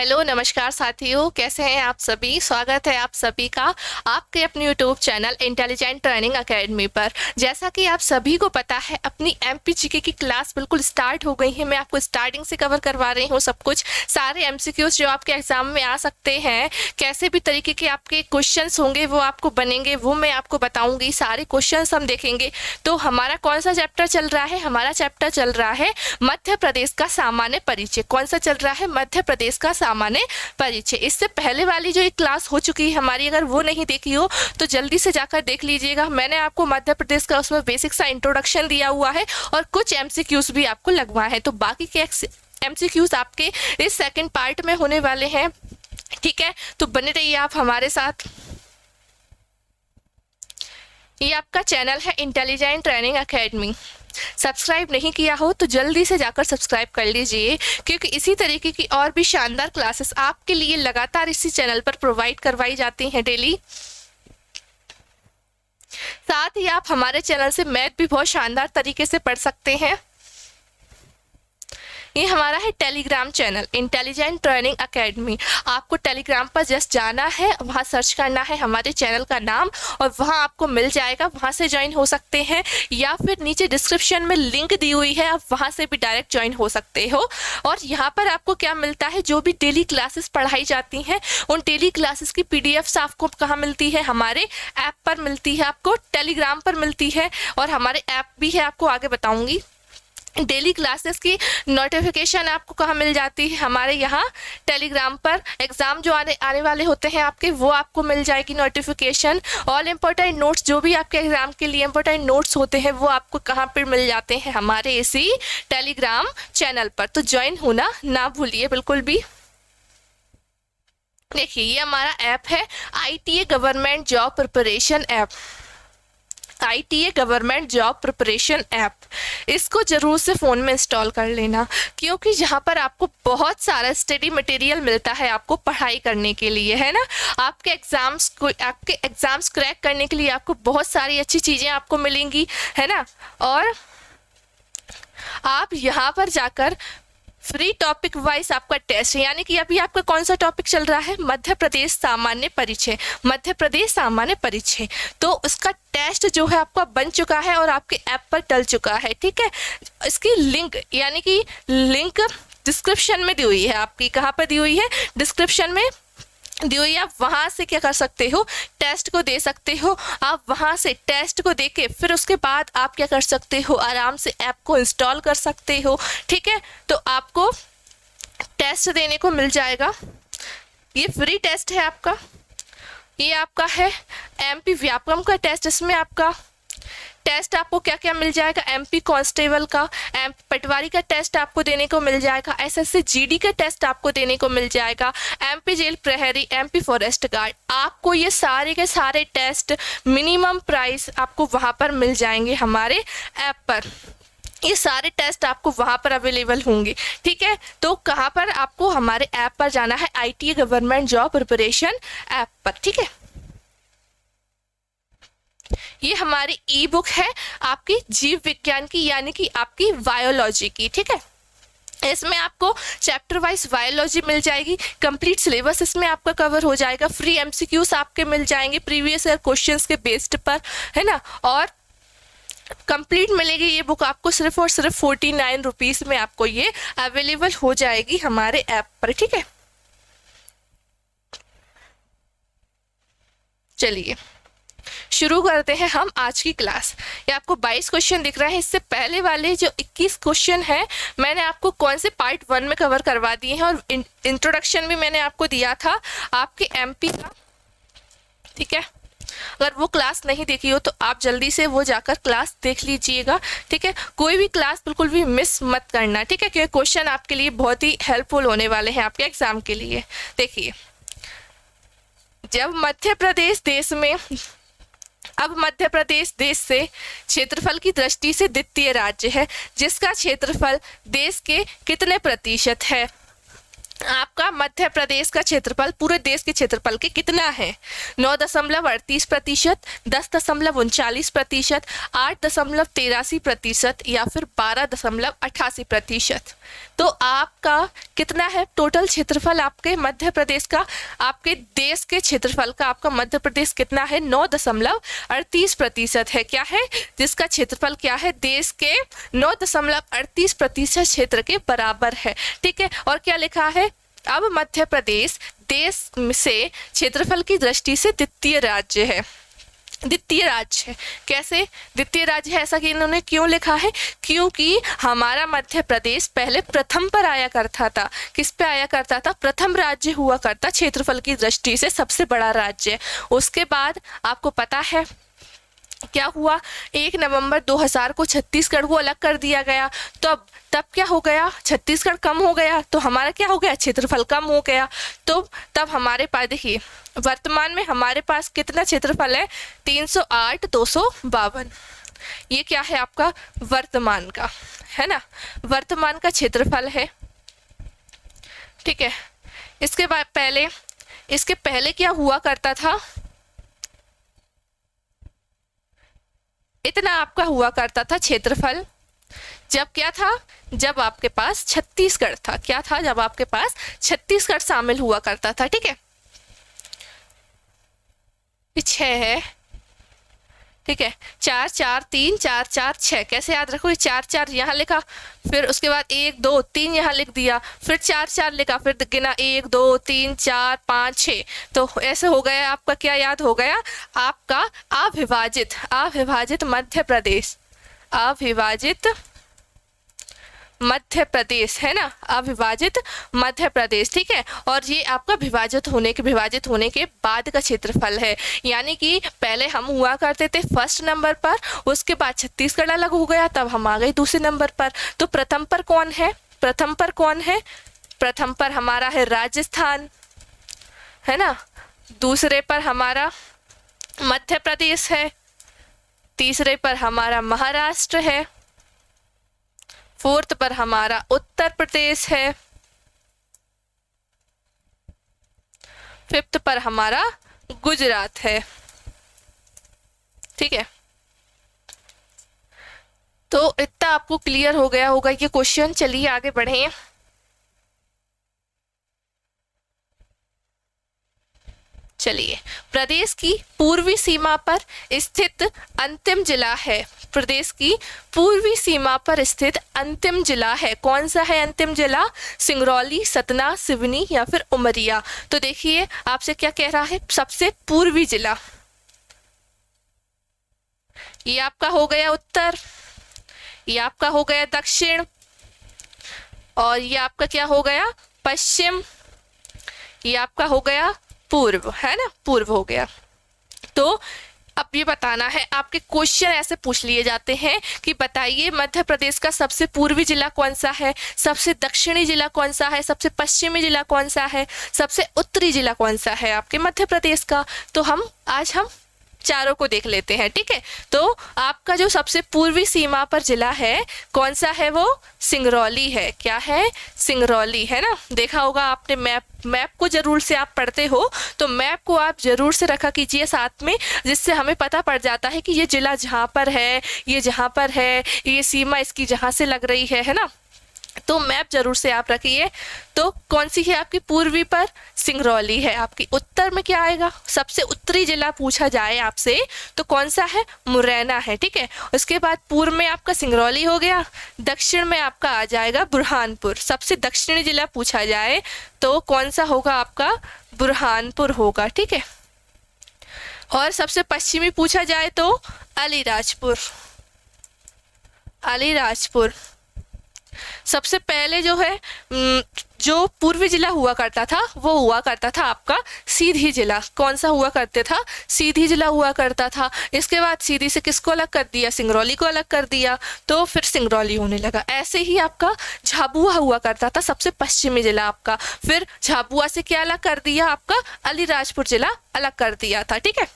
Hello नमस्कार साथियों, कैसे हैं आप सभी। स्वागत है आप सभी का आपके अपने YouTube channel intelligent training academy पर। जैसा कि आप सभी को पता है, अपनी एमपीजीके की क्लास बिल्कुल स्टार्ट हो गई है। मैं आपको स्टार्टिंग से कवर करवा रही हूँ सब कुछ, सारे एमसीक्यूज जो आपके एग्जाम में आ सकते हैं, कैसे भी तरीके के आपके क्वेश्चंस होंगे वो आपको बनेंगे, वो मैं आपको बताऊंगी। सारे क्वेश्चंस हम देखेंगे। तो हमारा कौन सा चैप्टर चल रहा है? हमारा चैप्टर चल रहा है मध्य प्रदेश का सामान्य परिचय। कौन सा चल रहा है? मध्य प्रदेश का सामान्य परिचय। इससे पहले वाली जो एक क्लास हो चुकी है हमारी, अगर वो नहीं देखी हो तो जल्दी से जाकर देख लीजिएगा। मैंने आपको मध्य प्रदेश का उसमें बेसिक सा इंट्रोडक्शन दिया हुआ है और कुछ एमसीक्यूज भी आपको लगवा है। तो बाकी के एमसीक्यूज आपके इस सेकंड पार्ट में होने वाले हैं, ठीक है। तो बने रहिए आप हमारे साथ। ये आपका चैनल है इंटेलिजेंट ट्रेनिंग एकेडमी। सब्सक्राइब नहीं किया हो तो जल्दी से जाकर सब्सक्राइब कर लीजिए, क्योंकि इसी तरीके की और भी शानदार क्लासेस आपके लिए लगातार इसी चैनल पर प्रोवाइड करवाई जाती हैं डेली। साथ ही आप हमारे चैनल से मैथ भी बहुत शानदार तरीके से पढ़ सकते हैं। ये हमारा है Telegram channel intelligent training academy. आपको टेलीग्राम पर जस्ट जाना है, वहाँ सर्च करना है हमारे चैनल का नाम और वहाँ आपको मिल जाएगा। वहाँ से ज्वाइन हो सकते हैं या फिर नीचे डिस्क्रिप्शन में लिंक दी हुई है, आप वहाँ से भी डायरेक्ट ज्वाइन हो सकते हो। और यहाँ पर आपको क्या मिलता है? जो भी डेली क्लासेस पढ़ाई जाती हैं उन डेली क्लासेस की पीडीएफ्स आपको कहाँ मिलती है? हमारे ऐप पर मिलती है, आपको टेलीग्राम पर मिलती है और हमारे ऐप भी है, आपको आगे बताऊँगी। डेली क्लासेस की नोटिफिकेशन आपको कहाँ मिल जाती है? हमारे यहाँ टेलीग्राम पर। एग्ज़ाम जो आने वाले होते हैं आपके, वो आपको मिल जाएगी नोटिफिकेशन। ऑल इम्पोर्टेंट नोट्स, जो भी आपके एग्ज़ाम के लिए इम्पोर्टेंट नोट्स होते हैं, वो आपको कहाँ पर मिल जाते हैं? हमारे इसी टेलीग्राम चैनल पर। तो ज्वाइन होना ना भूलिए बिल्कुल भी। देखिए, ये हमारा ऐप है ITA government job preparation app. ITA government job preparation app, इसको जरूर से फ़ोन में इंस्टॉल कर लेना, क्योंकि यहाँ पर आपको बहुत सारा स्टडी मटेरियल मिलता है आपको पढ़ाई करने के लिए, है ना। आपके एग्ज़ाम्स क्रैक करने के लिए आपको बहुत सारी अच्छी चीज़ें आपको मिलेंगी, है ना। और आप यहाँ पर जाकर फ्री टॉपिक वाइज आपका टेस्ट, यानी कि अभी आपका कौन सा टॉपिक चल रहा है? मध्य प्रदेश सामान्य परिचय। मध्य प्रदेश सामान्य परिचय, तो उसका टेस्ट जो है आपका बन चुका है और आपके ऐप पर डल चुका है, ठीक है। इसकी लिंक, यानी कि लिंक डिस्क्रिप्शन में दी हुई है। आपकी कहाँ पर दी हुई है? डिस्क्रिप्शन में दी हुई है। आप वहाँ से क्या कर सकते हो? टेस्ट को दे सकते हो। आप वहाँ से टेस्ट को देके फिर उसके बाद आप क्या कर सकते हो? आराम से ऐप को इंस्टॉल कर सकते हो, ठीक है। तो आपको टेस्ट देने को मिल जाएगा। ये फ्री टेस्ट है आपका। ये आपका है MP व्यापम का टेस्ट। इसमें आपका टेस्ट आपको क्या क्या मिल जाएगा? MP कांस्टेबल का, पटवारी का टेस्ट आपको देने को मिल जाएगा। SSC GD का टेस्ट आपको देने को मिल जाएगा। MP जेल प्रहरी, MP फॉरेस्ट गार्ड, आपको ये सारे के सारे टेस्ट मिनिमम प्राइस आपको वहाँ पर मिल जाएंगे हमारे ऐप पर। ये सारे टेस्ट आपको वहाँ पर अवेलेबल होंगे, ठीक है। तो कहाँ पर? आपको हमारे ऐप पर जाना है, ITA government job preparation app पर, ठीक है। ये हमारी ई बुक है आपकी जीव विज्ञान की, यानी कि आपकी बायोलॉजी की, ठीक है। इसमें आपको चैप्टर वाइज बायोलॉजी मिल जाएगी। कंप्लीट सिलेबस इसमें आपका कवर हो जाएगा। फ्री एमसीक्यूज आपके मिल जाएंगे प्रीवियस ईयर क्वेश्चंस के बेस्ड पर, है ना। और कंप्लीट मिलेगी ये बुक आपको सिर्फ और सिर्फ 49 रुपीज़ में आपको ये अवेलेबल हो जाएगी हमारे ऐप पर, ठीक है। चलिए शुरू करते हैं हम आज की क्लास। ये आपको 22 क्वेश्चन दिख रहा है। इससे पहले वाले जो 21 क्वेश्चन हैं, मैंने आपको कौन से पार्ट 1 में कवर करवा दिए हैं और इंट्रोडक्शन भी मैंने आपको दिया था आपके MP का, ठीक है। अगर वो क्लास नहीं देखी हो तो आप जल्दी से वो जाकर क्लास देख लीजिएगा, ठीक है। कोई भी क्लास बिल्कुल भी मिस मत करना, ठीक है, क्योंकि क्वेश्चन आपके लिए बहुत ही हेल्पफुल होने वाले हैं आपके एग्जाम के लिए। देखिए, अब मध्य प्रदेश देश से क्षेत्रफल की दृष्टि से द्वितीय राज्य है, जिसका क्षेत्रफल देश के कितने प्रतिशत है? आपका मध्य प्रदेश का क्षेत्रफल पूरे देश के क्षेत्रफल के कितना है? 9.38%, 10.39%, 8.83% या फिर 12.88%। तो आपका कितना है टोटल क्षेत्रफल आपके मध्य प्रदेश का? आपके देश के क्षेत्रफल का आपका मध्य प्रदेश कितना है? 9.38% है। क्या है? जिसका क्षेत्रफल क्या है? देश के 9.38% क्षेत्र के बराबर है। ठीक है, और क्या लिखा है? अब मध्य प्रदेश देश से क्षेत्रफल की दृष्टि से द्वितीय राज्य है। द्वितीय राज्य है। कैसे द्वितीय राज्य है? ऐसा कि इन्होंने क्यों लिखा है? क्योंकि हमारा मध्य प्रदेश पहले प्रथम पर आया करता था। किस पे आया करता था? प्रथम राज्य हुआ करता, क्षेत्रफल की दृष्टि से सबसे बड़ा राज्य। उसके बाद आपको पता है क्या हुआ? 1 नवंबर 2000 को छत्तीसगढ़ को अलग कर दिया गया। तो तब क्या हो गया? छत्तीसगढ़ कम हो गया, तो हमारा क्या हो गया? क्षेत्रफल कम हो गया। तो तब हमारे पास देखिए वर्तमान में हमारे पास कितना क्षेत्रफल है? 308,252। ये क्या है आपका? वर्तमान का है ना, वर्तमान का क्षेत्रफल है। ठीक है, इसके बाद इसके पहले क्या हुआ करता था? इतना आपका हुआ करता था क्षेत्रफल। जब क्या था? जब आपके पास छत्तीसगढ़ था। क्या था? जब आपके पास छत्तीसगढ़ शामिल हुआ करता था। ठीक है, 6 है। ठीक है, 4 4 3 4 4 6। कैसे याद रखो? 4 4 यहाँ लिखा, फिर उसके बाद 1 2 3 यहाँ लिख दिया, फिर 4 4 लिखा, फिर गिना 1 2 3 4 5 6। तो ऐसे हो गया आपका। क्या याद हो गया? आपका अविभाजित मध्य प्रदेश। अविभाजित मध्य प्रदेश है ना, अविभाजित मध्य प्रदेश। ठीक है, और ये आपका विभाजित होने के बाद का क्षेत्रफल है। यानी कि पहले हम हुआ करते थे फर्स्ट नंबर पर, उसके बाद छत्तीसगढ़ अलग हो गया, तब हम आ गए दूसरे नंबर पर। तो प्रथम पर कौन है? प्रथम पर कौन है? प्रथम पर हमारा है राजस्थान, है ना। दूसरे पर हमारा मध्य प्रदेश है। तीसरे पर हमारा महाराष्ट्र है। फोर्थ पर हमारा उत्तर प्रदेश है। फिफ्थ पर हमारा गुजरात है। ठीक है, तो इतना आपको क्लियर हो गया होगा ये क्वेश्चन। चलिए आगे बढ़े। चलिए, प्रदेश की पूर्वी सीमा पर स्थित अंतिम जिला है। प्रदेश की पूर्वी सीमा पर स्थित अंतिम जिला है। कौन सा है अंतिम जिला? सिंगरौली, सतना, सिवनी या फिर उमरिया। तो देखिए आपसे क्या कह रहा है? सबसे पूर्वी जिला। ये आपका हो गया उत्तर, ये आपका हो गया दक्षिण, और ये आपका क्या हो गया? पश्चिम। ये आपका हो गया पूर्व, है ना, पूर्व हो गया। तो अब ये बताना है, आपके क्वेश्चन ऐसे पूछ लिए जाते हैं कि बताइए मध्य प्रदेश का सबसे पूर्वी जिला कौन सा है, सबसे दक्षिणी जिला कौन सा है, सबसे पश्चिमी जिला कौन सा है, सबसे उत्तरी जिला कौन सा है आपके मध्य प्रदेश का। तो आज हम चारों को देख लेते हैं। ठीक है, तो आपका जो सबसे पूर्वी सीमा पर जिला है कौन सा है? वो सिंगरौली है। क्या है? सिंगरौली, है ना। देखा होगा आपने मैप को जरूर से आप पढ़ते हो, तो मैप को आप जरूर से रखा कीजिए साथ में, जिससे हमें पता पड़ जाता है कि ये जिला जहाँ पर है, ये जहाँ पर है, ये सीमा इसकी जहाँ से लग रही है ना। तो मैप जरूर से आप रखिए। तो कौन सी है आपकी पूर्वी पर? सिंगरौली है आपकी। उत्तर में क्या आएगा? सबसे उत्तरी जिला पूछा जाए आपसे तो कौन सा है? मुरैना है। ठीक है, उसके बाद पूर्व में आपका सिंगरौली हो गया, दक्षिण में आपका आ जाएगा बुरहानपुर। सबसे दक्षिणी जिला पूछा जाए तो कौन सा होगा आपका? बुरहानपुर होगा। ठीक है, और सबसे पश्चिमी पूछा जाए तो अलीराजपुर। अलीराजपुर सबसे पहले जो है जो पूर्वी जिला हुआ करता था वो हुआ करता था आपका सीधी जिला। कौन सा हुआ करते था? सीधी जिला हुआ करता था। इसके बाद सीधी से किसको अलग कर दिया? सिंगरौली को अलग कर दिया, तो फिर सिंगरौली होने लगा। ऐसे ही आपका झाबुआ हुआ करता था सबसे पश्चिमी जिला आपका, फिर झाबुआ से क्या अलग कर दिया? आपका अलीराजपुर जिला अलग कर दिया था। ठीक है,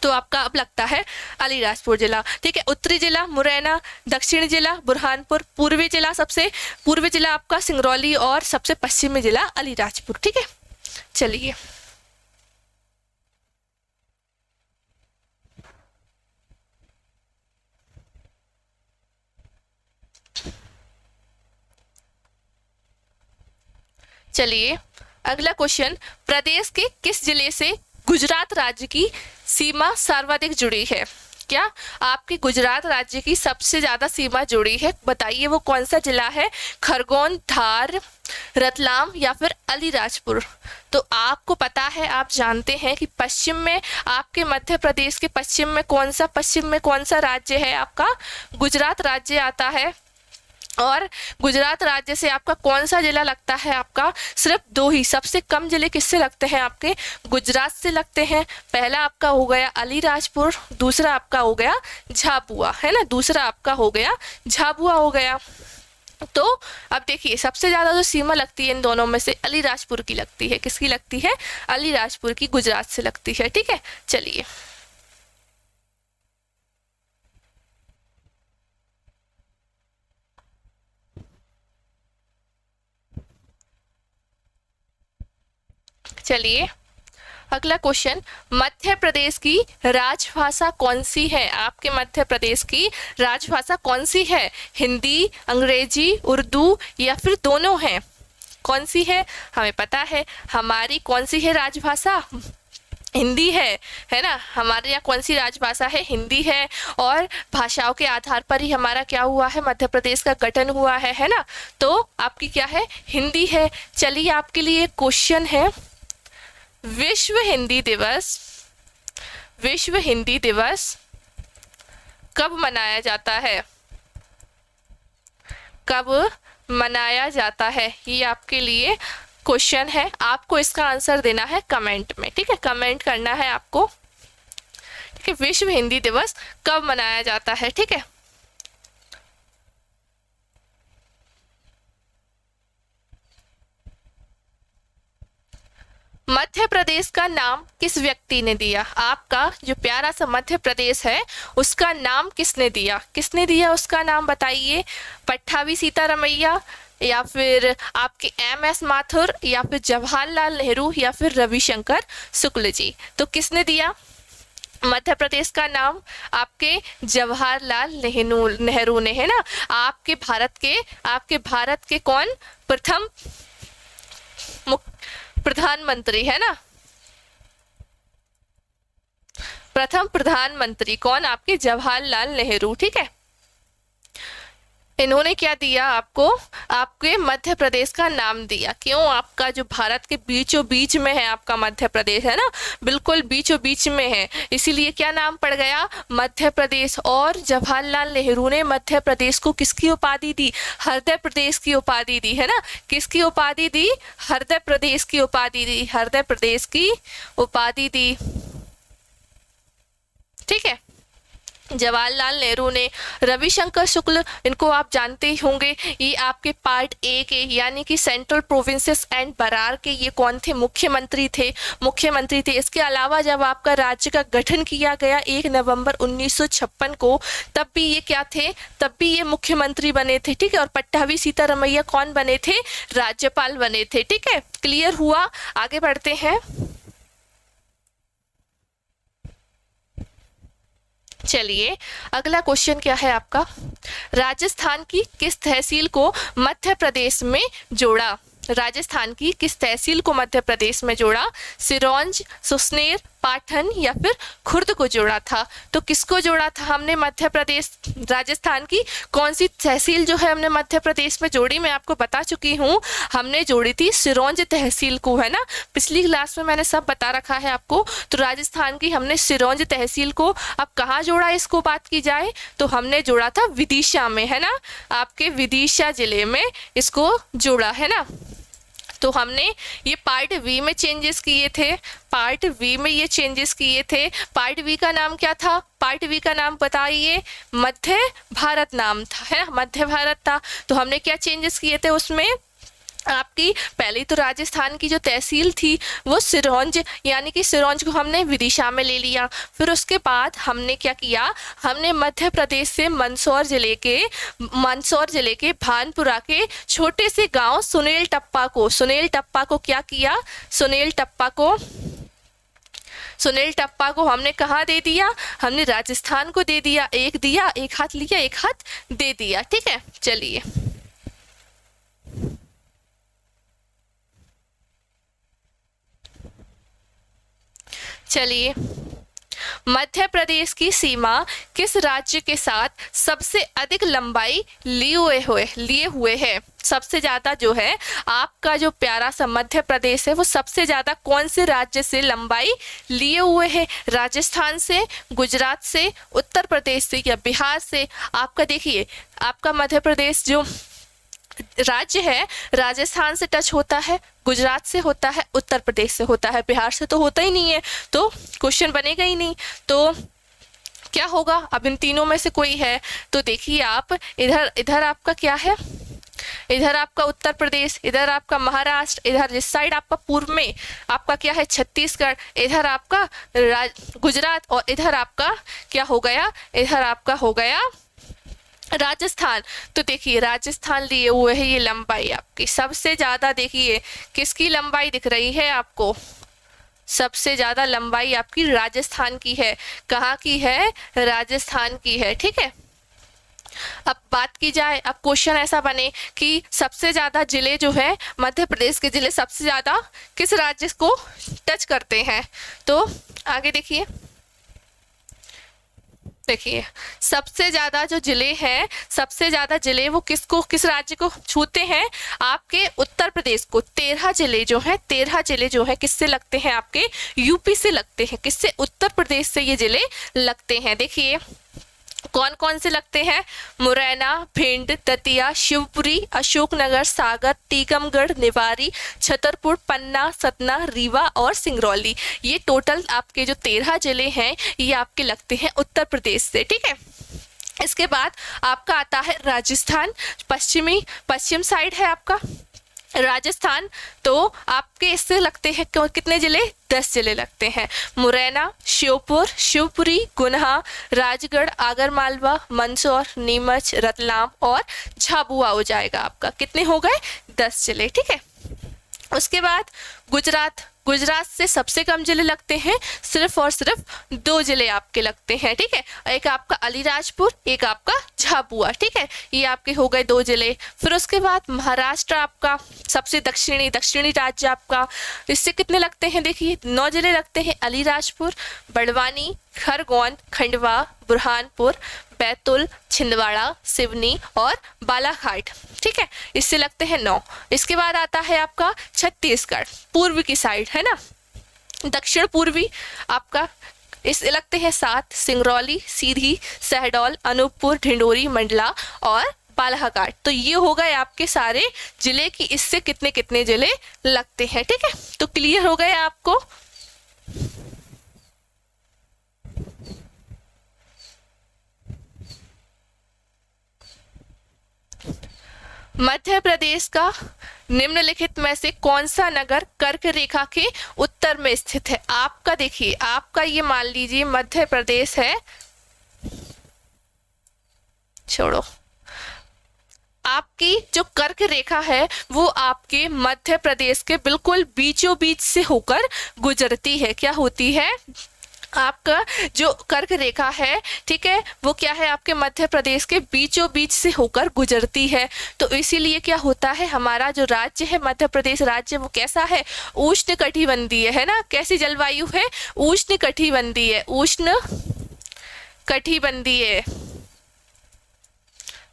तो आपका अब लगता है अलीराजपुर जिला। ठीक है, उत्तरी जिला मुरैना, दक्षिणी जिला बुरहानपुर, पूर्वी जिला सबसे पूर्वी जिला आपका सिंगरौली और सबसे पश्चिमी जिला अलीराजपुर। ठीक है, चलिए चलिए अगला क्वेश्चन, प्रदेश के किस जिले से गुजरात राज्य की सीमा सर्वाधिक जुड़ी है? क्या आपकी गुजरात राज्य की सबसे ज्यादा सीमा जुड़ी है? बताइए वो कौन सा जिला है? खरगोन, धार, रतलाम या फिर अलीराजपुर? तो आपको पता है, आप जानते हैं कि पश्चिम में आपके मध्य प्रदेश के पश्चिम में कौन सा राज्य है? आपका गुजरात राज्य आता है। और गुजरात राज्य से आपका कौन सा जिला लगता है? आपका सिर्फ दो ही, सबसे कम जिले किससे लगते हैं? आपके गुजरात से लगते हैं। पहला आपका हो गया अलीराजपुर, दूसरा आपका हो गया झाबुआ, है ना, दूसरा आपका हो गया झाबुआ हो गया। तो अब देखिए सबसे ज्यादा जो सीमा लगती है इन दोनों में से अलीराजपुर की लगती है। किसकी लगती है? अलीराजपुर की, गुजरात से लगती है। ठीक है, चलिए चलिए अगला क्वेश्चन, मध्य प्रदेश की राजभाषा कौन सी है? आपके मध्य प्रदेश की राजभाषा कौन सी है? हिंदी, अंग्रेजी, उर्दू या फिर दोनों हैं? कौन सी है? हमें पता है हमारी कौन सी है राजभाषा? हिंदी है ना। हमारे यहाँ कौन सी राजभाषा है? हिंदी है। और भाषाओं के आधार पर ही हमारा क्या हुआ है? मध्य प्रदेश का गठन हुआ है ना। तो आपकी क्या है? हिंदी है। चलिए आपके लिए क्वेश्चन है, विश्व हिंदी दिवस कब मनाया जाता है? कब मनाया जाता है? ये आपके लिए क्वेश्चन है। आपको इसका आंसर देना है कमेंट में। ठीक है, कमेंट करना है आपको। ठीक है, विश्व हिंदी दिवस कब मनाया जाता है? ठीक है, मध्य प्रदेश का नाम किस व्यक्ति ने दिया? आपका जो प्यारा सा मध्य प्रदेश है उसका नाम किसने दिया? किसने दिया उसका नाम बताइए? पट्टाभी सीतारमैया या फिर आपके MS माथुर या फिर जवाहरलाल नेहरू या फिर रविशंकर शुक्ल जी? तो किसने दिया मध्य प्रदेश का नाम? आपके जवाहरलाल नेहरू ने, है ना। आपके भारत के कौन प्रथम प्रधानमंत्री, है ना, प्रथम प्रधानमंत्री कौन? आपके जवाहरलाल नेहरू। ठीक है, इन्होंने क्या दिया आपको? आपके मध्य प्रदेश का नाम दिया। क्यों? आपका जो भारत के बीचों बीच में है आपका मध्य प्रदेश, है ना, बिल्कुल बीचों बीच में है, इसीलिए क्या नाम पड़ गया? मध्य प्रदेश। और जवाहरलाल नेहरू ने मध्य प्रदेश को किसकी उपाधि दी? हृदय प्रदेश की उपाधि दी, है ना। किसकी उपाधि दी? हृदय प्रदेश की उपाधि दी, हृदय प्रदेश की उपाधि दी। ठीक है, जवाहरलाल नेहरू ने। रविशंकर शुक्ल, इनको आप जानते ही होंगे, ये आपके पार्ट ए के यानी कि सेंट्रल प्रोविंसेस एंड बरार के ये कौन थे? मुख्यमंत्री थे। इसके अलावा जब आपका राज्य का गठन किया गया 1 नवंबर 1956 को, तब भी ये क्या थे? तब भी ये मुख्यमंत्री बने थे। ठीक है, और पट्टाभी सीतारमैया कौन बने थे? राज्यपाल बने थे। ठीक है, क्लियर हुआ? आगे बढ़ते हैं। चलिए अगला क्वेश्चन क्या है आपका? राजस्थान की किस तहसील को मध्य प्रदेश में जोड़ा? राजस्थान की किस तहसील को मध्य प्रदेश में जोड़ा? सिरोंज, सुसनेर, पाटन या फिर खुर्द को जोड़ा था? तो किसको जोड़ा था हमने? मध्य प्रदेश, राजस्थान की कौन सी तहसील जो है हमने मध्य प्रदेश में जोड़ी? मैं आपको बता चुकी हूँ, हमने जोड़ी थी सिरोंज तहसील को, है ना। पिछली क्लास में मैंने सब बता रखा है आपको। तो राजस्थान की हमने सिरोंज तहसील को, अब कहाँ जोड़ा इसको बात की जाए तो हमने जोड़ा था विदिशा में, है ना, आपके विदिशा जिले में इसको जोड़ा, है ना। तो हमने ये पार्ट वी में चेंजेस किए थे, पार्ट वी में ये चेंजेस किए थे। पार्ट वी का नाम क्या था? पार्ट वी का नाम बताइए। मध्य भारत नाम था, है ना, मध्य भारत था। तो हमने क्या चेंजेस किए थे उसमें? आपकी पहले तो राजस्थान की जो तहसील थी वो सिरोंज, यानी कि सिरोंज को हमने विदिशा में ले लिया। फिर उसके बाद हमने क्या किया, हमने मध्य प्रदेश से मंदसौर जिले के भानपुरा के छोटे से गांव सुनेल टप्पा को क्या किया, सुनेल टप्पा को हमने कहाँ दे दिया, हमने राजस्थान को दे दिया। एक हाथ लिया, एक हाथ दे दिया। ठीक है, चलिए मध्य प्रदेश की सीमा किस राज्य के साथ सबसे अधिक लंबाई लिए हुए है। सबसे ज्यादा जो है आपका जो प्यारा सा मध्य प्रदेश है वो सबसे ज्यादा कौन से राज्य से लंबाई लिए हुए है, राजस्थान से, गुजरात से, उत्तर प्रदेश से या बिहार से। आपका देखिए, आपका मध्य प्रदेश जो राज्य है राजस्थान से टच होता है, गुजरात से होता है, उत्तर प्रदेश से होता है, बिहार से तो होता ही नहीं है, तो क्वेश्चन बनेगा ही नहीं। तो क्या होगा, अब इन तीनों में से कोई है। तो देखिए आप इधर आपका क्या है, इधर आपका उत्तर प्रदेश, इधर आपका महाराष्ट्र, इधर इस साइड आपका पूर्व में आपका क्या है छत्तीसगढ़, इधर आपका गुजरात और इधर आपका क्या हो गया, इधर आपका हो गया राजस्थान। तो देखिए राजस्थान लिए हुए है ये लंबाई आपकी सबसे ज्यादा। देखिए किसकी लंबाई दिख रही है आपको, सबसे ज्यादा लंबाई आपकी राजस्थान की है। कहाँ की है, राजस्थान की है। ठीक है, अब बात की जाए, अब क्वेश्चन ऐसा बने कि सबसे ज्यादा जिले जो है मध्य प्रदेश के जिले सबसे ज्यादा किस राज्य को टच करते हैं। तो आगे देखिए सबसे ज्यादा जो जिले हैं, सबसे ज्यादा जिले वो किस राज्य को छूते हैं, आपके उत्तर प्रदेश को। 13 जिले जो है किससे लगते हैं, आपके यूपी से लगते हैं। किससे, उत्तर प्रदेश से ये जिले लगते हैं। देखिए कौन कौन से लगते हैं, मुरैना, भिंड, दतिया, शिवपुरी, अशोकनगर, सागर, टीकमगढ़, निवाड़ी, छतरपुर, पन्ना, सतना, रीवा और सिंगरौली। ये टोटल आपके जो 13 जिले हैं ये आपके लगते हैं उत्तर प्रदेश से। ठीक है, इसके बाद आपका आता है राजस्थान, पश्चिम साइड है आपका राजस्थान। तो आपके इससे लगते हैं कितने जिले, 10 जिले लगते हैं। मुरैना, श्योपुर, शिवपुरी, गुन्हा, राजगढ़, आगरमालवा, मंदसौर, नीमच, रतलाम और झाबुआ हो जाएगा आपका। कितने हो गए, 10 जिले। ठीक है, उसके बाद गुजरात से सबसे कम जिले लगते हैं, सिर्फ और सिर्फ 2 जिले आपके लगते हैं। ठीक है, एक आपका अलीराजपुर, एक आपका झाबुआ। ठीक है, ये आपके हो गए 2 जिले। फिर उसके बाद महाराष्ट्र आपका सबसे दक्षिणी राज्य आपका, इससे कितने लगते हैं, देखिए 9 जिले लगते हैं। अलीराजपुर, बड़वानी, खरगोन, खंडवा, बुरहानपुर, बैतूल, छिंदवाड़ा, सिवनी और बालाघाट। ठीक है, इससे लगते हैं 9। इसके बाद आता है आपका छत्तीसगढ़, पूर्व की साइड है ना, दक्षिण पूर्वी आपका, इससे लगते हैं 7। सिंगरौली, सीधी, शहडोल, अनूपपुर, ढिंडोरी, मंडला और बालाघाट। तो ये हो गए आपके सारे जिले की इससे कितने कितने जिले लगते हैं। ठीक है, तो क्लियर हो गए आपको। मध्य प्रदेश का निम्नलिखित में से कौन सा नगर कर्क रेखा के उत्तर में स्थित है। आपका देखिए, आपका ये मान लीजिए मध्य प्रदेश है, छोड़ो, आपकी जो कर्क रेखा है वो आपके मध्य प्रदेश के बिल्कुल बीचों बीच से होकर गुजरती है। क्या होती है, आपका जो कर्क रेखा है, ठीक है, वो क्या है, आपके मध्य प्रदेश के बीचों बीच से होकर गुजरती है। तो इसीलिए क्या होता है, हमारा जो राज्य है मध्य प्रदेश राज्य वो कैसा है, उष्ण कटिबंधीय है ना। कैसी जलवायु है, उष्ण कटिबंधीय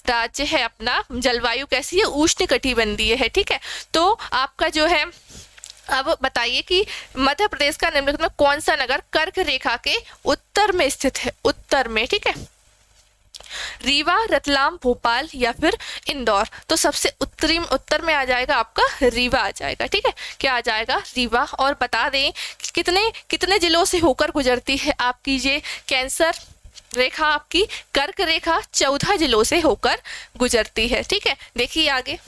राज्य है अपना। जलवायु कैसी है, उष्ण कटिबंधीय है। ठीक है, तो आपका जो है, अब बताइए कि मध्य प्रदेश का निम्नलिखित में कौन सा नगर कर्क रेखा के उत्तर में स्थित है, उत्तर में। ठीक है, रीवा, रतलाम, भोपाल या फिर इंदौर। तो सबसे उत्तर में आ जाएगा आपका रीवा आ जाएगा। ठीक है, क्या आ जाएगा, रीवा। और बता दें कि कितने कितने जिलों से होकर गुजरती है आपकी ये कैंसर रेखा, आपकी कर्क रेखा 14 जिलों से होकर गुजरती है। ठीक है, देखिए आगे,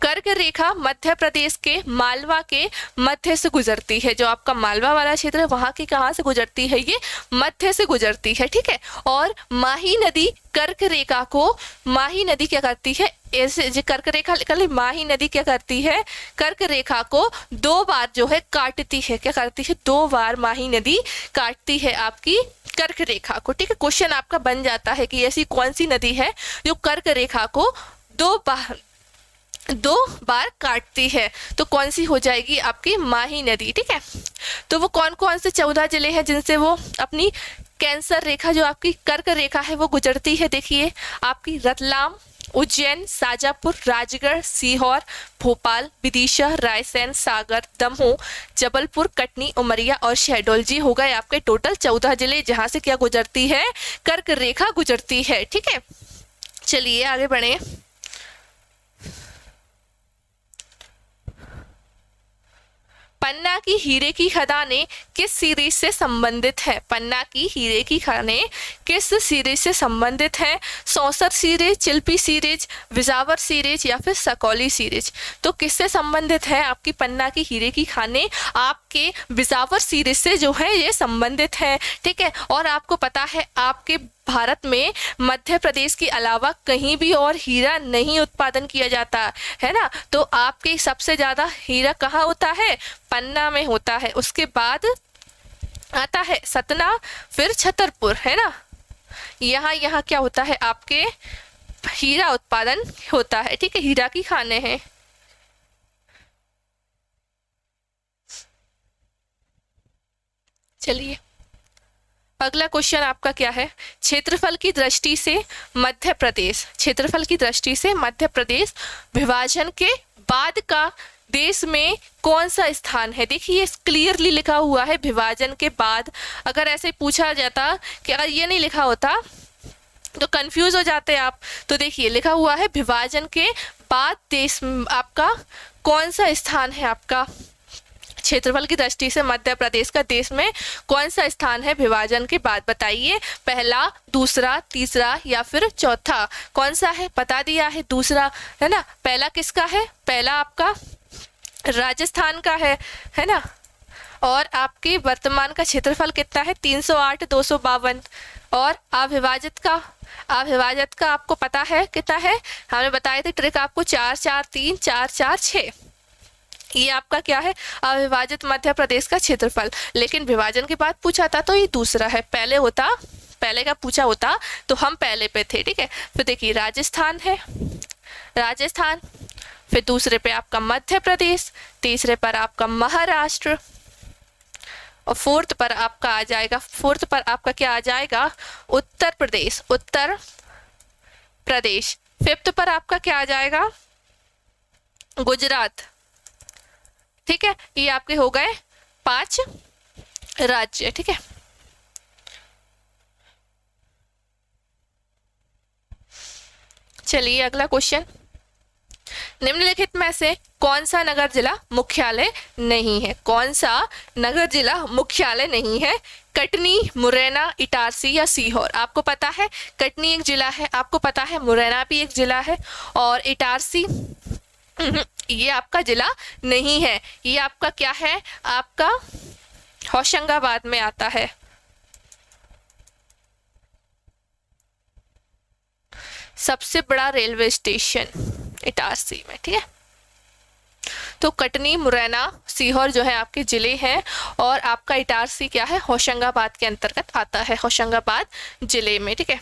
कर्क रेखा मध्य प्रदेश के मालवा के मध्य से गुजरती है। जो आपका मालवा वाला क्षेत्र है वहां की कहाँ से गुजरती है, ये मध्य से गुजरती है, ठीक है। और माही नदी कर्क रेखा को, माही नदी क्या करती है, ऐसे जो कर्क रेखा निकल, माही नदी क्या करती है, कर्क रेखा को 2 बार जो है काटती है। क्या करती है, 2 बार माही नदी काटती है आपकी कर्क रेखा को, ठीक है। क्वेश्चन आपका बन जाता है कि ऐसी कौन सी नदी है जो कर्क रेखा को 2 बार काटती है, तो कौन सी हो जाएगी आपकी माही नदी, ठीक है। तो वो कौन कौन से 14 जिले हैं जिनसे वो अपनी कैंसर रेखा जो आपकी कर्क रेखा है वो गुजरती है, देखिए आपकी रतलाम, उज्जैन, शाजापुर, राजगढ़, सीहोर, भोपाल, विदिशा, रायसेन, सागर, दमोह, जबलपुर, कटनी, उमरिया और शहडोल। जी हो गए आपके टोटल 14 जिले जहां से क्या गुजरती है, कर्क रेखा गुजरती है, ठीक है। चलिए आगे बढ़े। पन्ना की हीरे की खदानें किस सीरीज से संबंधित है, पन्ना की हीरे की खदानें किस सीरीज से संबंधित है, Sausar series, Chilpi series, Bijawar series या फिर सकौली सीरीज। तो किससे संबंधित है आपकी पन्ना की हीरे की खाने, आपके विजावर सीरीज से जो है ये संबंधित है, ठीक है। और आपको पता है आपके भारत में मध्य प्रदेश के अलावा कहीं भी और हीरा नहीं उत्पादन किया जाता है ना, तो आपके सबसे ज्यादा हीरा कहाँ होता है, पन्ना में होता है। उसके बाद आता है सतना, फिर छतरपुर, है ना। यहाँ क्या होता है आपके हीरा उत्पादन होता है, ठीक है, हीरा की खाने हैं। चलिए अगला क्वेश्चन आपका क्या है, क्षेत्रफल की दृष्टि से मध्य प्रदेश, क्षेत्रफल की दृष्टि से मध्य प्रदेश विभाजन के बाद का देश में कौन सा स्थान है। देखिए क्लियरली लिखा हुआ है विभाजन के बाद। अगर ऐसे पूछा जाता कि अगर ये नहीं लिखा होता तो कंफ्यूज हो जाते आप। तो देखिए लिखा हुआ है विभाजन के बाद देश आपका कौन सा स्थान है, आपका क्षेत्रफल की दृष्टि से मध्य प्रदेश का देश में कौन सा स्थान है विभाजन के बाद, बताइए। पहला, दूसरा, तीसरा या फिर चौथा, कौन सा है, बता दिया है दूसरा, है ना। पहला किसका है, पहला आपका राजस्थान का है ना। और आपके वर्तमान का क्षेत्रफल कितना है, 308, 252। और अविभाजित का आपको पता है कितना है, हमने बताए थे ट्रिक आपको, 4 4 3 4 4 6। ये आपका क्या है, अविभाजित मध्य प्रदेश का क्षेत्रफल। लेकिन विभाजन के बाद पूछा था तो ये दूसरा है, पहले का पूछा होता तो हम पहले पे थे, ठीक है। फिर देखिए राजस्थान है, राजस्थान, फिर दूसरे पे आपका मध्य प्रदेश, तीसरे पर आपका महाराष्ट्र, और फोर्थ पर आपका क्या आ जाएगा, उत्तर प्रदेश, फिफ्थ पर आपका क्या आ जाएगा, गुजरात, ठीक है। ये आपके हो गए 5 राज्य, ठीक है। चलिए अगला क्वेश्चन, निम्नलिखित में से कौन सा नगर जिला मुख्यालय नहीं है, कौन सा नगर जिला मुख्यालय नहीं है, कटनी, मुरैना, इटारसी या सीहोर। आपको पता है कटनी एक जिला है, आपको पता है मुरैना भी एक जिला है, और इटारसी ये आपका जिला नहीं है। ये आपका क्या है, आपका होशंगाबाद में आता है। सबसे बड़ा रेलवे स्टेशन इटारसी में, ठीक है। तो कटनी, मुरैना, सीहोर जो है आपके जिले हैं, और आपका इटारसी क्या है, होशंगाबाद के अंतर्गत आता है, होशंगाबाद जिले में, ठीक है।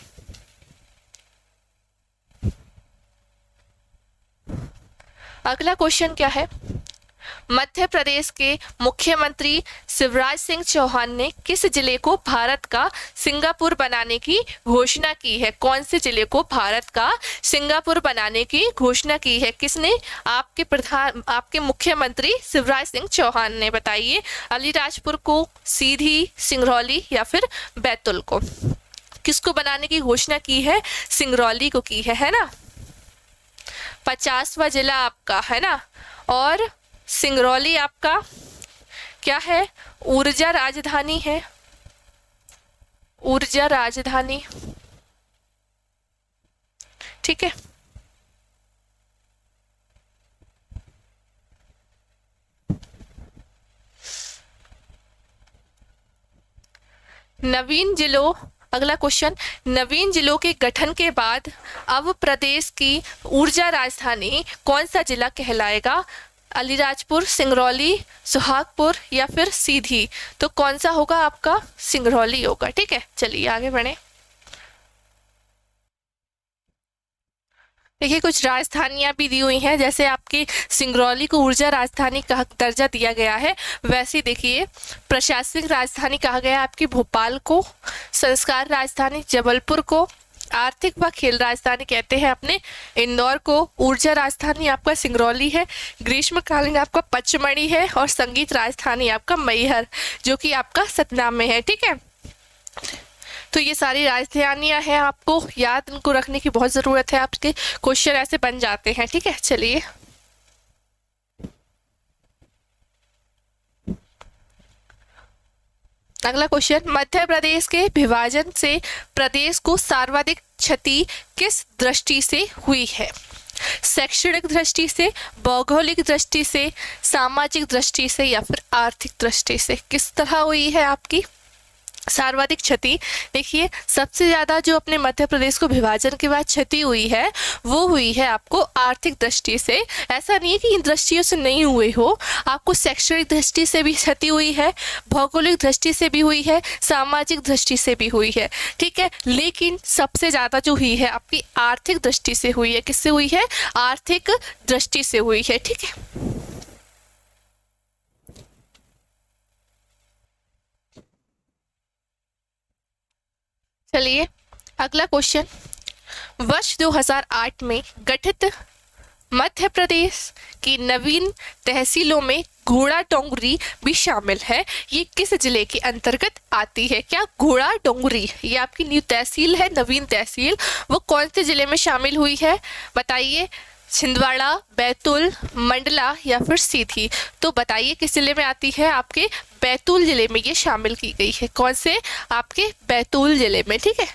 अगला क्वेश्चन क्या है, मध्य प्रदेश के मुख्यमंत्री शिवराज सिंह चौहान ने किस जिले को भारत का सिंगापुर बनाने की घोषणा की है, कौन से जिले को भारत का सिंगापुर बनाने की घोषणा की है, किसने, आपके मुख्यमंत्री शिवराज सिंह चौहान ने, बताइए। अलीराजपुर को, सीधी, सिंगरौली या फिर बैतूल को। किसको बनाने की घोषणा की है, सिंगरौली को की है ना। 50वां जिला आपका है ना, और सिंगरौली आपका क्या है, ऊर्जा राजधानी है, ऊर्जा राजधानी, ठीक है। नवीन जिलों, अगला क्वेश्चन, नवीन जिलों के गठन के बाद अब प्रदेश की ऊर्जा राजधानी कौन सा जिला कहलाएगा? अलीराजपुर, सिंगरौली, सुहागपुर या फिर सीधी? तो कौन सा होगा आपका? सिंगरौली होगा। ठीक है, चलिए आगे बढ़े। देखिए कुछ राजधानियां भी दी हुई हैं, जैसे आपकी सिंगरौली को ऊर्जा राजधानी का दर्जा दिया गया है, वैसे देखिए प्रशासनिक राजधानी कहा गया है आपकी भोपाल को, संस्कार राजधानी जबलपुर को, आर्थिक व खेल राजधानी कहते हैं अपने इंदौर को, ऊर्जा राजधानी आपका सिंगरौली है, ग्रीष्मकालीन आपका पचमढ़ी है और संगीत राजधानी आपका मैहर जो कि आपका सतना में है। ठीक है, तो ये सारी राजधानियां हैं, आपको याद इनको रखने की बहुत ज़रूरत है, आपके क्वेश्चन ऐसे बन जाते हैं। ठीक है, चलिए अगला क्वेश्चन, मध्य प्रदेश के विभाजन से प्रदेश को सर्वाधिक क्षति किस दृष्टि से हुई है? शैक्षणिक दृष्टि से, भौगोलिक दृष्टि से, सामाजिक दृष्टि से या फिर आर्थिक दृष्टि से? किस तरह हुई है आपकी सर्वाधिक क्षति? देखिए सबसे ज़्यादा जो अपने मध्य प्रदेश को विभाजन के बाद क्षति हुई है वो हुई है आपको आर्थिक दृष्टि से। ऐसा नहीं है कि इन दृष्टियों से नहीं हुए हो, आपको शैक्षणिक दृष्टि से भी क्षति हुई है, भौगोलिक दृष्टि से भी हुई है, सामाजिक दृष्टि से भी हुई है। ठीक है, लेकिन सबसे ज़्यादा जो हुई है आपकी आर्थिक दृष्टि से हुई है। किससे हुई है? आर्थिक दृष्टि से हुई है। ठीक है, चलिए अगला क्वेश्चन, वर्ष 2008 में गठित मध्य प्रदेश की नवीन तहसीलों में घोड़ा डोंगरी भी शामिल है, ये किस जिले के अंतर्गत आती है? क्या घोड़ा डोंगरी ये आपकी न्यू तहसील है, नवीन तहसील, वो कौन से जिले में शामिल हुई है? बताइए, छिंदवाड़ा, बैतूल, मंडला या फिर सीधी? तो बताइए किस जिले में आती है? आपके बैतूल जिले में ये शामिल की गई है। कौन से? आपके बैतूल जिले में। ठीक है,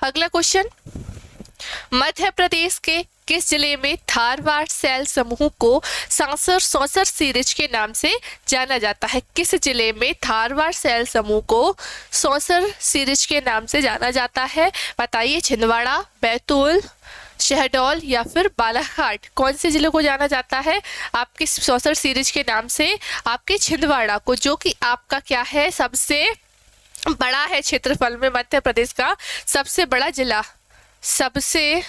अगला क्वेश्चन, मध्य प्रदेश के किस जिले में धारवाड़ सैल समूह को सांसर सौसर सीरीज के नाम से जाना जाता है? किस जिले में धारवाड़ सैल समूह को सौसर सीरीज के नाम से जाना जाता है? बताइए, छिंदवाड़ा, बैतूल, शहडोल या फिर बालाघाट? कौन से जिले को जाना जाता है आपके सौसर सीरीज के नाम से? आपके छिंदवाड़ा को, जो कि आपका क्या है, सबसे बड़ा है क्षेत्रफल में, मध्य प्रदेश का सबसे बड़ा जिला, सबसे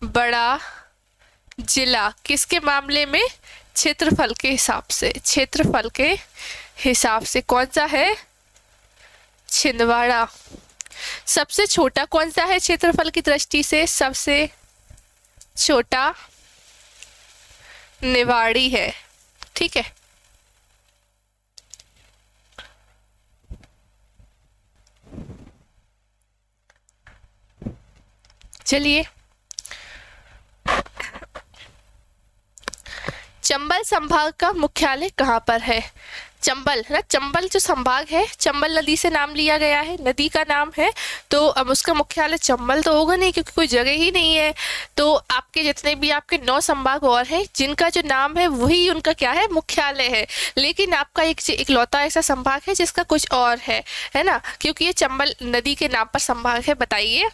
बड़ा जिला किसके मामले में? क्षेत्रफल के हिसाब से, क्षेत्रफल के हिसाब से कौन सा है? छिंदवाड़ा। सबसे छोटा कौन सा है क्षेत्रफल की दृष्टि से? सबसे छोटा निवाड़ी है। ठीक है, चलिए चंबल संभाग का मुख्यालय कहाँ पर है? चंबल ना, चंबल जो संभाग है, चंबल नदी से नाम लिया गया है, नदी का नाम है, तो अब उसका मुख्यालय चंबल तो होगा नहीं क्योंकि कोई जगह ही नहीं है। तो आपके जितने भी आपके 9 संभाग और हैं जिनका जो नाम है वही उनका क्या है? मुख्यालय है। लेकिन आपका इकलौता ऐसा संभाग है जिसका कुछ और है ना, क्योंकि ये चंबल नदी के नाम पर संभाग है। बताइए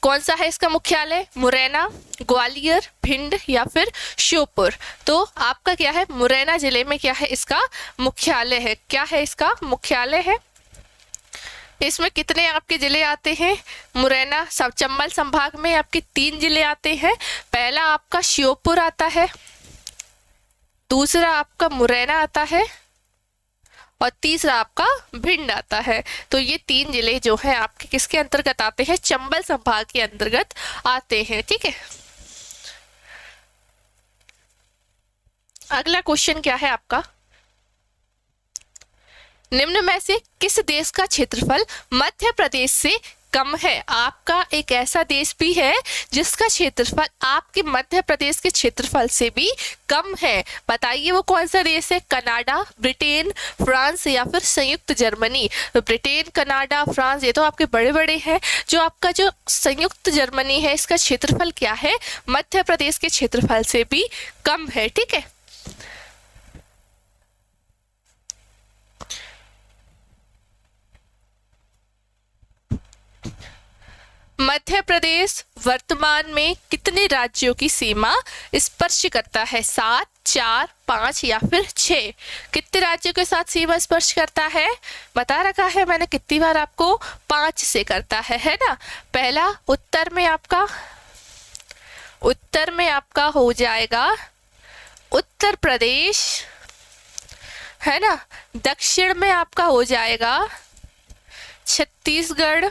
कौन सा है इसका मुख्यालय? मुरैना, ग्वालियर, भिंड या फिर श्योपुर? तो आपका क्या है? मुरैना जिले में क्या है इसका मुख्यालय है। क्या है इसका मुख्यालय है? इसमें कितने आपके जिले आते हैं? मुरैना सब चंबल संभाग में आपके 3 जिले आते हैं। पहला आपका श्योपुर आता है, दूसरा आपका मुरैना आता है और तीसरा आपका भिंड आता है। तो ये 3 जिले जो हैं आपके किसके अंतर्गत आते हैं? चंबल संभाग के अंतर्गत आते हैं। ठीक है, अगला क्वेश्चन क्या है आपका? निम्न में से किस देश का क्षेत्रफल मध्य प्रदेश से कम है। आपका एक ऐसा देश भी है जिसका क्षेत्रफल आपके मध्य प्रदेश के क्षेत्रफल से भी कम है। बताइए वो कौन सा देश है? कनाडा, ब्रिटेन, फ्रांस या फिर संयुक्त जर्मनी। तो ब्रिटेन, कनाडा, फ्रांस ये तो आपके बड़े बड़े हैं। जो आपका जो संयुक्त जर्मनी है इसका क्षेत्रफल क्या है? मध्य प्रदेश के क्षेत्रफल से भी कम है। ठीक है, मध्य प्रदेश वर्तमान में कितने राज्यों की सीमा स्पर्श करता है? 7, 4, 5 या फिर 6? कितने राज्यों के साथ सीमा स्पर्श करता है? बता रखा है मैंने कितनी बार आपको, 5 से करता है ना। पहला उत्तर में आपका हो जाएगा उत्तर प्रदेश, है ना। दक्षिण में आपका हो जाएगा छत्तीसगढ़,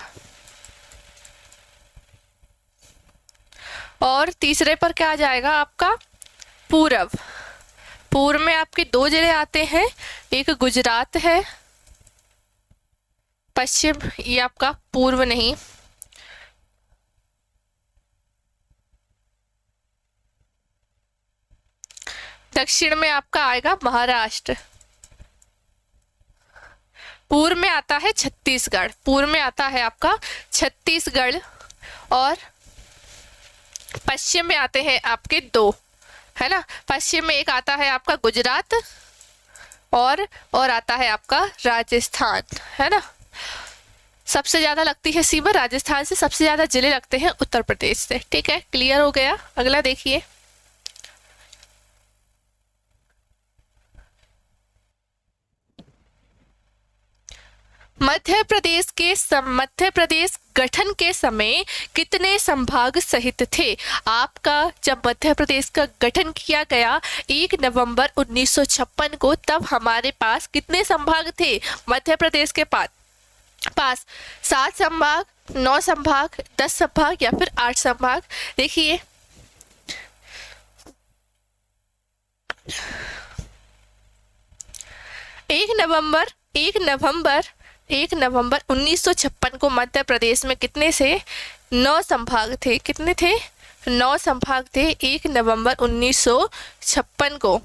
और तीसरे पर क्या आ जाएगा आपका? पूरब। पूर्व में आपके 2 जिले आते हैं, एक गुजरात है, पश्चिम ये आपका पूर्व नहीं, दक्षिण में आपका आएगा महाराष्ट्र। पूर्व में आता है छत्तीसगढ़, पूर्व में आता है आपका छत्तीसगढ़, और पश्चिम में आते हैं आपके 2, है ना। पश्चिम में एक आता है आपका गुजरात, और आता है आपका राजस्थान, है ना। सबसे ज्यादा लगती है सीमा राजस्थान से, सबसे ज्यादा जिले लगते हैं उत्तर प्रदेश से। ठीक है, क्लियर हो गया। अगला देखिए, मध्य प्रदेश गठन के समय कितने संभाग सहित थे? आपका जब मध्य प्रदेश का गठन किया गया 1 नवंबर 1956 को, तब हमारे पास कितने संभाग थे मध्य प्रदेश के पास? 7 संभाग, 9 संभाग, 10 संभाग या फिर 8 संभाग? देखिए, एक नवंबर 1956 को मध्य प्रदेश में कितने से 9 संभाग थे। कितने थे? 9 संभाग थे 1 नवंबर 1956 को।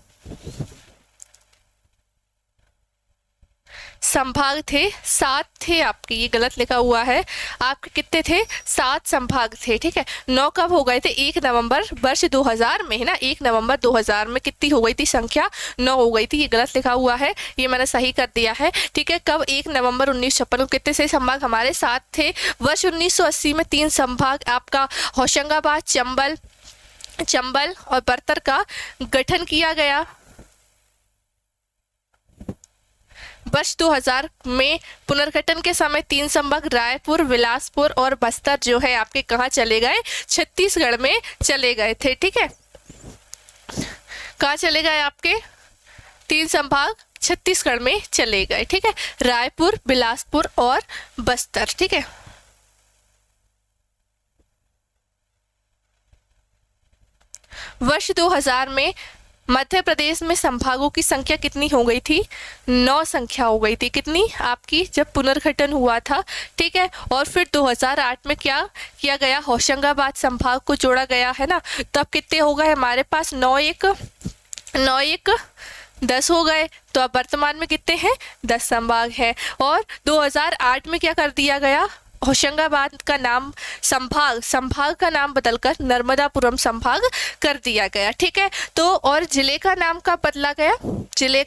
संभाग थे 7 थे आपके, ये गलत लिखा हुआ है। आपके कितने थे? 7 संभाग थे। ठीक है, 9 कब हो गए थे? 1 नवंबर वर्ष 2000 में, है ना। 1 नवंबर 2000 में कितनी हो गई थी संख्या? 9 हो गई थी। ये गलत लिखा हुआ है, ये मैंने सही कर दिया है। ठीक है, कब? 1 नवंबर 1956 को कितने से संभाग हमारे? 7 थे। वर्ष 1980 में 3 संभाग आपका होशंगाबाद, चंबल और बस्तर का गठन किया गया। वर्ष 2000 में पुनर्गठन के समय 3 संभाग रायपुर, बिलासपुर और बस्तर जो है आपके कहाँ चले गए? छत्तीसगढ़ में चले गए थे। ठीक है, कहाँ चले गए आपके? 3 संभाग छत्तीसगढ़ में चले गए। ठीक है, रायपुर, बिलासपुर और बस्तर। ठीक है, वर्ष 2000 में मध्य प्रदेश में संभागों की संख्या कितनी हो गई थी? 9 संख्या हो गई थी। कितनी आपकी? जब पुनर्गठन हुआ था। ठीक है, और फिर 2008 में क्या किया गया? होशंगाबाद संभाग को जोड़ा गया, है ना। तब कितने हो गए हमारे पास? 9 1 10 हो गए। तो अब वर्तमान में कितने हैं? 10 संभाग है। और 2008 में क्या कर दिया गया? होशंगाबाद का नाम संभाग का नाम बदलकर नर्मदापुरम संभाग कर दिया गया। ठीक है, तो और जिले का नाम कब बदला गया? जिले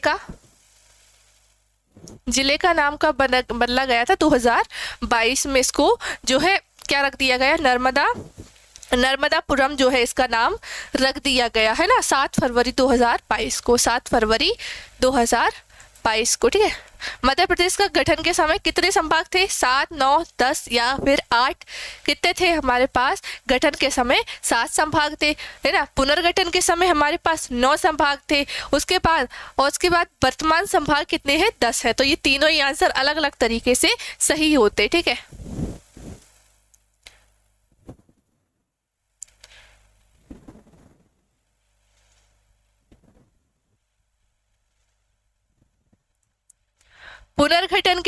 का नाम कब बदला गया था? 2022 में इसको जो है क्या रख दिया गया? नर्मदापुरम जो है इसका नाम रख दिया गया, है ना। 7 फरवरी 2022 को, 7 फरवरी 2022 को। ठीक है, मध्य प्रदेश का गठन के समय कितने संभाग थे? 7, 9, 10 या फिर 8? कितने थे हमारे पास? गठन के समय 7 संभाग थे, है ना। पुनर्गठन के समय हमारे पास 9 संभाग थे। उसके बाद वर्तमान संभाग कितने हैं? 10 है। तो ये तीनों ही आंसर अलग अलग तरीके से सही होते। ठीक है, पुनर्गठन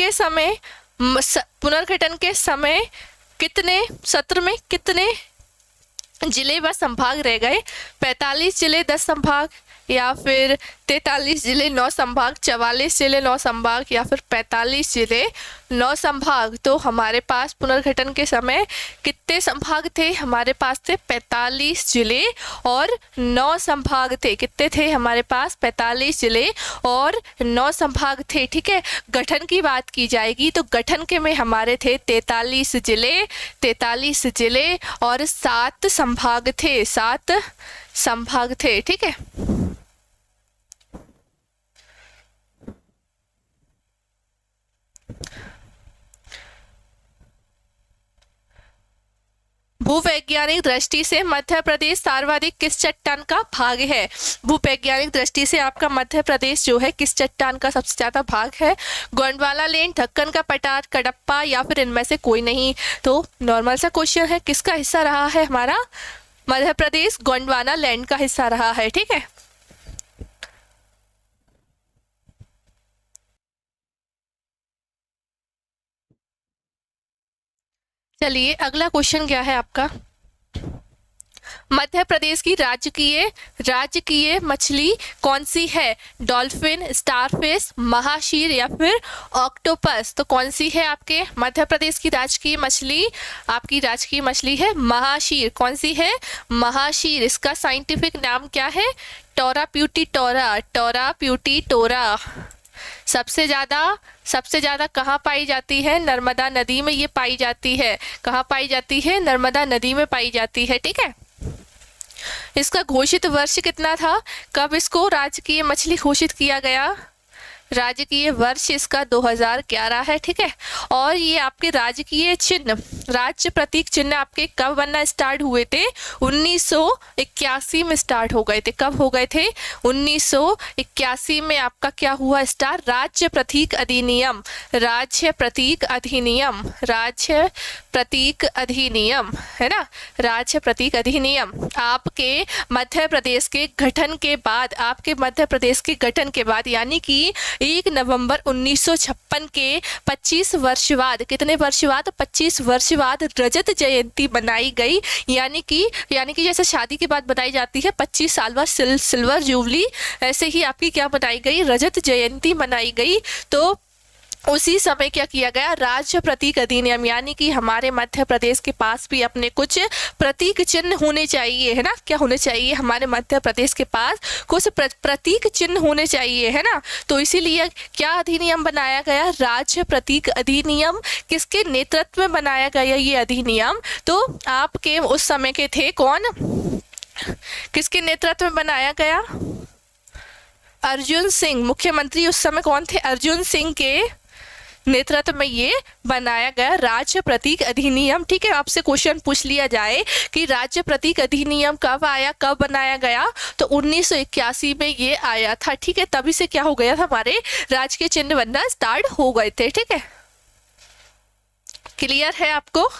के समय कितने सत्र में कितने जिले व संभाग रह गए? 45 जिले 10 संभाग, या फिर 43 जिले 9 संभाग, 44 जिले 9 संभाग, या फिर 45 जिले 9 संभाग। तो हमारे पास पुनर्गठन के समय कितने संभाग थे? हमारे पास थे 45 जिले और 9 संभाग थे। कितने थे हमारे पास? 45 जिले और 9 संभाग थे। ठीक है, गठन की बात की जाएगी तो गठन के में हमारे थे 43 जिले और 7 संभाग थे, 7 संभाग थे। ठीक है, भूवैज्ञानिक दृष्टि से मध्य प्रदेश सर्वाधिक किस चट्टान का भाग है? भूवैज्ञानिक दृष्टि से आपका मध्य प्रदेश जो है किस चट्टान का सबसे ज्यादा भाग है? गोंडवाना लैंड, ढक्कन का पठार, कडप्पा, या फिर इनमें से कोई नहीं? तो नॉर्मल सा क्वेश्चन है, किसका हिस्सा रहा है हमारा मध्य प्रदेश? गोंडवाना लैंड का हिस्सा रहा है। ठीक है, चलिए अगला क्वेश्चन क्या है आपका? मध्य प्रदेश की राजकीय मछली कौन सी है? डॉल्फिन, स्टारफिश, महाशीर, या फिर ऑक्टोपस? तो कौन सी है आपके मध्य प्रदेश की राजकीय मछली? आपकी राजकीय मछली है महाशीर। कौन सी है? महाशीर। इसका साइंटिफिक नाम क्या है? टोरा प्यूटिटोरा। सबसे ज्यादा कहाँ पाई जाती है? नर्मदा नदी में ये पाई जाती है। कहाँ पाई जाती है? नर्मदा नदी में पाई जाती है। ठीक है, इसका घोषित वर्ष कितना था? कब इसको राजकीय मछली घोषित किया गया? राजकीय वर्ष इसका 2011 है। ठीक है, और ये आपके राजकीय चिन्ह, राज्य प्रतीक चिन्ह आपके कब बनना स्टार्ट हुए थे? 1981 में स्टार्ट हो गए थे। कब हो गए थे? 1981 में आपका क्या हुआ स्टार्ट? राज्य प्रतीक अधिनियम है ना, राज्य प्रतीक अधिनियम आपके मध्य प्रदेश के गठन के बाद, यानी कि 1 नवंबर 1956 के 25 वर्ष बाद, कितने वर्ष बाद? 25 वर्ष बाद रजत जयंती बनाई गई। यानी कि जैसे शादी के बाद बनाई जाती है 25 साल बाद सिल्वर जुबली, ऐसे ही आपकी क्या बनाई गई? रजत जयंती बनाई गई। तो उसी समय क्या किया गया? राज्य प्रतीक अधिनियम, यानी कि हमारे मध्य प्रदेश के पास भी अपने कुछ प्रतीक चिन्ह होने चाहिए, है ना। क्या होने चाहिए? हमारे मध्य प्रदेश के पास कुछ प्रतीक चिन्ह होने चाहिए, है ना। तो इसीलिए क्या अधिनियम बनाया गया? राज्य प्रतीक अधिनियम। किसके नेतृत्व में बनाया गया ये अधिनियम? तो आपके उस समय के थे कौन? किसके नेतृत्व में बनाया गया? अर्जुन सिंह। मुख्यमंत्री उस समय कौन थे? अर्जुन सिंह के नेतृत्व में ये बनाया गया राज्य प्रतीक अधिनियम। ठीक है, आपसे क्वेश्चन पूछ लिया जाए कि राज्य प्रतीक अधिनियम कब आया, कब बनाया गया, तो 1981 में ये आया था। ठीक है, तभी से क्या हो गया था? हमारे राजकीय चिन्ह बनना स्टार्ट हो गए थे। ठीक है, क्लियर है आपको?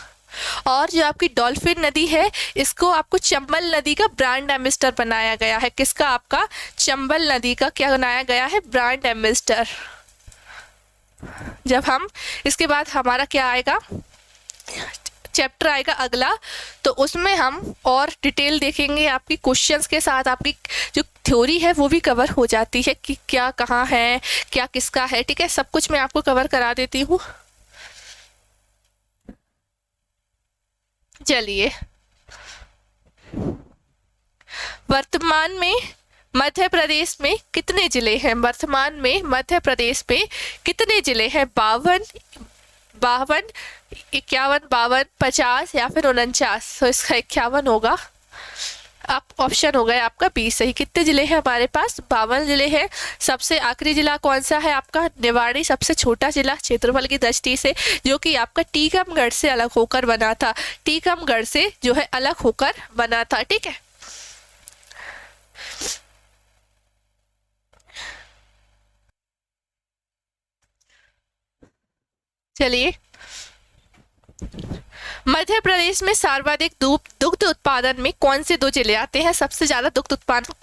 और जो आपकी डॉल्फिन नदी है, इसको आपको चंबल नदी का ब्रांड एम्बेसडर बनाया गया है। किसका? आपका चंबल नदी का क्या बनाया गया है? Brand ambassador. जब हम इसके बाद हमारा क्या आएगा? चैप्टर आएगा अगला, तो उसमें हम और डिटेल देखेंगे। आपकी क्वेश्चंस के साथ आपकी जो थ्योरी है वो भी कवर हो जाती है कि क्या कहाँ है, क्या किसका है। ठीक है, सब कुछ मैं आपको कवर करा देती हूँ। चलिए, वर्तमान में मध्य प्रदेश में कितने जिले हैं? वर्तमान में मध्य प्रदेश में कितने जिले हैं? 52, 51, 50 या फिर 49? तो इसका 51 होगा। आप ऑप्शन हो गया आपका बी सही। कितने जिले हैं हमारे पास? 52 जिले हैं। सबसे आखिरी जिला कौन सा है आपका? निवाड़ी, सबसे छोटा जिला क्षेत्रफल की दृष्टि से, जो कि आपका टीकमगढ़ से अलग होकर बना था। टीकमगढ़ से जो है अलग होकर बना था। ठीक है, चलिए, मध्य प्रदेश में सर्वाधिक दुग्ध उत्पादन में कौन से 2 जिले आते हैं? सबसे ज्यादा दुग्ध उत्पादन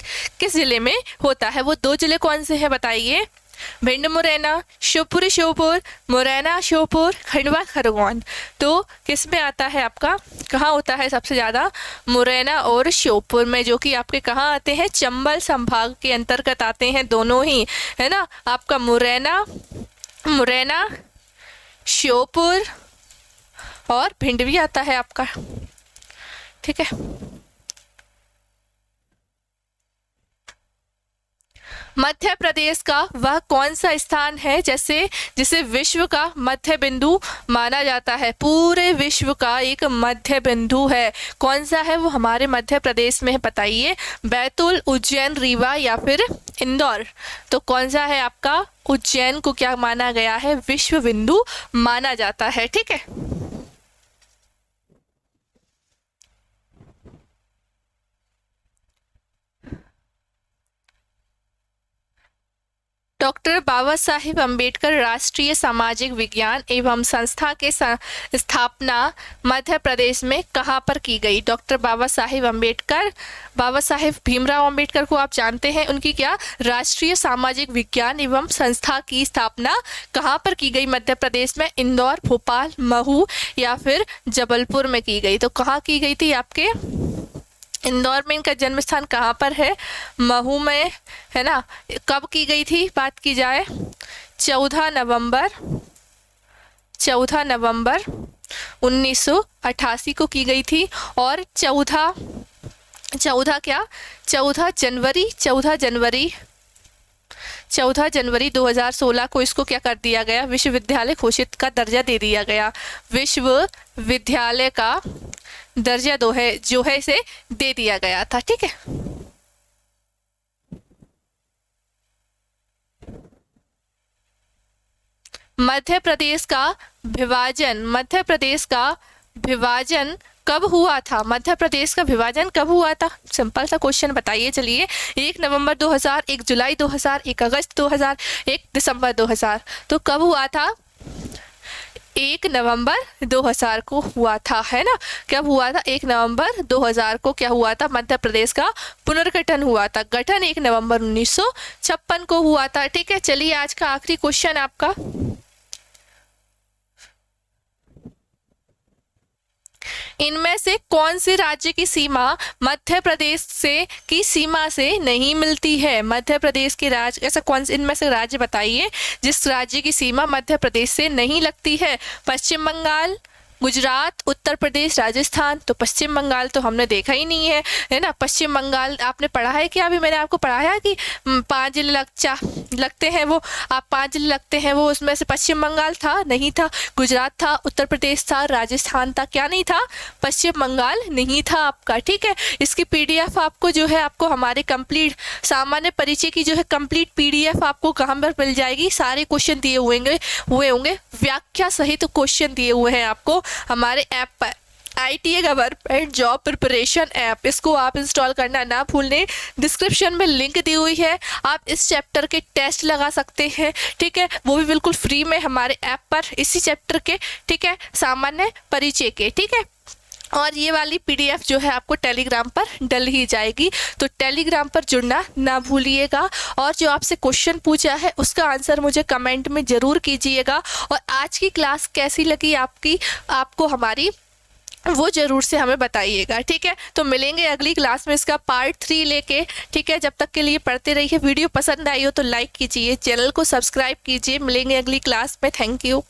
किस जिले में होता है? वो 2 जिले कौन से हैं बताइए? भिंड मुरैना, शिवपुरी श्योपुर, मुरैना श्योपुर, खंडवा खरगोन। तो किस में आता है आपका, कहाँ होता है सबसे ज़्यादा, मुरैना और श्योपुर में, जो कि आपके कहाँ आते हैं, चंबल संभाग के अंतर्गत आते हैं दोनों ही, है ना। आपका मुरैना श्योपुर और भिंड भी आता है आपका, ठीक है। मध्य प्रदेश का वह कौन सा स्थान है जिसे विश्व का मध्य बिंदु माना जाता है, पूरे विश्व का एक मध्य बिंदु है, कौन सा है वो हमारे मध्य प्रदेश में है, बताइए। बैतूल, उज्जैन, रीवा या फिर इंदौर। तो कौन सा है आपका, उज्जैन को क्या माना गया है, विश्व बिंदु माना जाता है, ठीक है। डॉक्टर बाबा साहेब अम्बेडकर राष्ट्रीय सामाजिक विज्ञान एवं संस्था के स्थापना मध्य प्रदेश में कहाँ पर की गई। डॉक्टर बाबा साहेब भीमराव अम्बेडकर को आप जानते हैं, उनकी क्या राष्ट्रीय सामाजिक विज्ञान एवं संस्था की स्थापना कहाँ पर की गई मध्य प्रदेश में, इंदौर, भोपाल, महू या फिर जबलपुर में की गई। तो कहाँ की गई थी आपके, इंदौर में इनका जन्म स्थान कहाँ पर है, महू में, है ना। कब की गई थी बात की जाए, 14 नवंबर 1988 को की गई थी। और 14 जनवरी 2016 को इसको क्या कर दिया गया, विश्वविद्यालय घोषित का दर्जा दे दिया गया, विश्वविद्यालय का दर्जा जो है इसे दे दिया गया था, ठीक है। मध्य प्रदेश का विभाजन कब हुआ था, मध्य प्रदेश का विभाजन कब हुआ था, सिंपल सा क्वेश्चन बताइए। चलिए, 1 नवंबर 2000, 1 जुलाई 2000, 1 अगस्त 2000, 1 दिसंबर 2000। तो कब हुआ था, 1 नवंबर 2000 को हुआ था, है ना। कब हुआ था, 1 नवंबर 2000 को क्या हुआ था, मध्य प्रदेश का पुनर्गठन हुआ था। गठन 1 नवंबर 1956 को हुआ था, ठीक है। चलिए, आज का आखिरी क्वेश्चन आपका, इनमें से कौन से राज्य की सीमा मध्य प्रदेश की सीमा से नहीं मिलती है। मध्य प्रदेश के राज्य, ऐसा कौन से इनमें से राज्य बताइए जिस राज्य की सीमा मध्य प्रदेश से नहीं लगती है। पश्चिम बंगाल, गुजरात, उत्तर प्रदेश, राजस्थान। तो पश्चिम बंगाल तो हमने देखा ही नहीं है ना। पश्चिम बंगाल आपने पढ़ा है क्या, अभी मैंने आपको पढ़ाया कि 5 जिले लगते हैं वो, आप 5 जिले लगते हैं वो, उसमें से पश्चिम बंगाल था, नहीं था। गुजरात था, उत्तर प्रदेश था, राजस्थान था, क्या नहीं था, पश्चिम बंगाल नहीं था आपका, ठीक है। इसकी PDF आपको जो है, आपको हमारे कंप्लीट सामान्य परिचय की जो है कंप्लीट PDF आपको कहाँ पर मिल जाएगी, सारे क्वेश्चन दिए हुए होंगे, व्याख्या सहित क्वेश्चन दिए हुए हैं आपको हमारे ऐप पर, ITA government job preparation app. इसको आप इंस्टॉल करना ना भूलें, डिस्क्रिप्शन में लिंक दी हुई है, आप इस चैप्टर के टेस्ट लगा सकते हैं, ठीक है, वो भी बिल्कुल फ्री में हमारे ऐप पर, इसी चैप्टर के, ठीक है, सामान्य परिचय के, ठीक है। और ये वाली PDF जो है आपको टेलीग्राम पर डल ही जाएगी, तो टेलीग्राम पर जुड़ना ना भूलिएगा। और जो आपसे क्वेश्चन पूछा है उसका आंसर मुझे कमेंट में ज़रूर कीजिएगा। और आज की क्लास कैसी लगी आपको हमारी, वो ज़रूर से हमें बताइएगा, ठीक है। तो मिलेंगे अगली क्लास में इसका पार्ट 3 लेके, ठीक है। जब तक के लिए पढ़ते रहिए। वीडियो पसंद आई हो तो लाइक कीजिए, चैनल को सब्सक्राइब कीजिए। मिलेंगे अगली क्लास में। Thank you.